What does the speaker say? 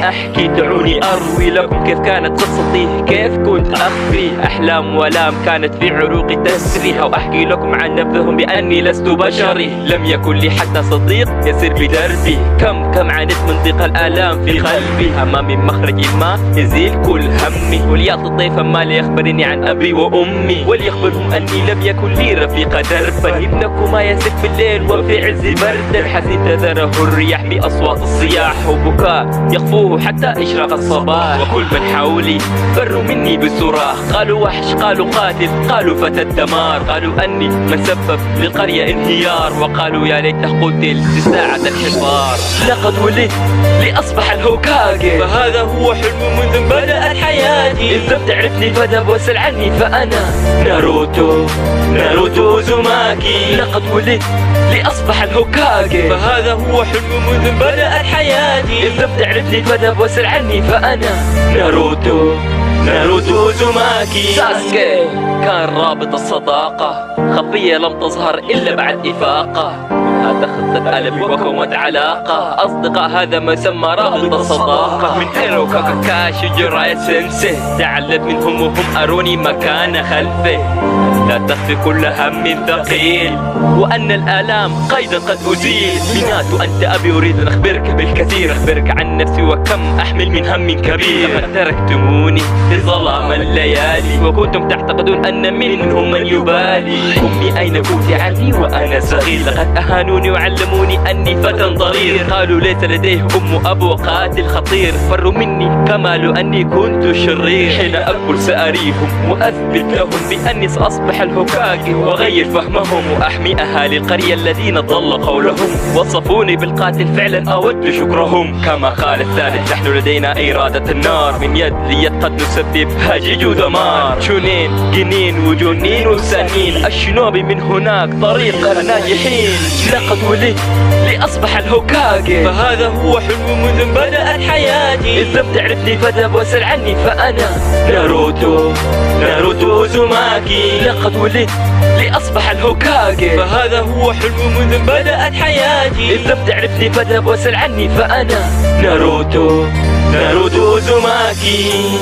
أحكي دعوني أروي لكم كيف كانت قصتي، كيف كنت أخفي أحلام ولام كانت في عروقي تسري، أو أحكي لكم عن نبذهم بأني لست بشري. لم يكن لي حتى صديق يسير بدربي، كم عانيت من ضيق الآلام في قلبي، أمامي مخرج ما يزيل كل همي، وليعطي ضيفا ما ليخبرني عن أبي وأمي، وليخبرهم أني لم يكن لي رفيق دربا، ابنكما يسف بالليل وفي عز برد الحزين تذره الرياح بأصوات الصياح وبكاء يخفوه حتى إشراق الصباح، وكل من حولي فروا مني بصراخ، قالوا وحش، قالوا قاتل، قالوا فتى الدمار، قالوا أني من سبب للقرية انهيار، وقالوا يا ليته قتل لساعة الحصار. لقد ولدت لأصبح الهوكاجي، فهذا هو حلم منذ بدأت حياتي، إذ لم تعرفني فذهب واسأل عني فأنا ناروتو أوزوماكي. لقد ولدت لأصبح الهوكاجي، فهذا هو حلم منذ بدأت حياتي، إذ لم تعرفني فذهب واسأل عني فأنا ناروتو أوزوماكي. ساسكي كان رابط الصداقة، خفية لم تظهر إلا بعد إفاقة، هذا خطة ألم وكومة علاقة، أصدقاء هذا ما يسمى رابط الصداقة، من هيرو كاكاكاشي جرايا سنسي، تعلت منهم وهم أروني مكان خلفي، لا تخفي كل هم ثقيل، وأن الآلام قيدا قد أزيل. ميناتو أنت أبي أريد أن أخبرك بالكثير، أخبرك عن نفسي وكم أحمل من هم كبير، لقد تركتموني في ظلام الليالي، وكنتم تعتقدون أن منهم من يبالي. أمي أين كنت عني وأنا صغير، لقد أهانوني وعلموني أني فتى ضرير، قالوا ليس لديه أم أبو قاتل خطير، فروا مني كما لو أني كنت شرير. حين أكبر سأريهم وأثبت لهم بأني سأصبح الهوكاجي، وأغير فهمهم وأحمي أهالي القرية الذين ضل قولهم، وصفوني بالقاتل فعلا أود شكرهم. كما قال الثالث نحن لدينا إرادة النار، من يد ليد قد نسبب هجج ودمار، شونين جنين وجنين وسنين، الشنوبي من هناك طريق الناجحين. لقد ولدت لأصبح الهوكاجي، فهذا هو حلم منذ بدأت حياتي، إذ لم تعرفني فذهب واسأل عني فأنا ناروتو أوزوماكي. لقد ولدت لأصبح الهوكاجي، فهذا هو حلم منذ بدأت حياتي، إذ لم تعرفني فذهب واسأل عني فأنا ناروتو أوزوماكي.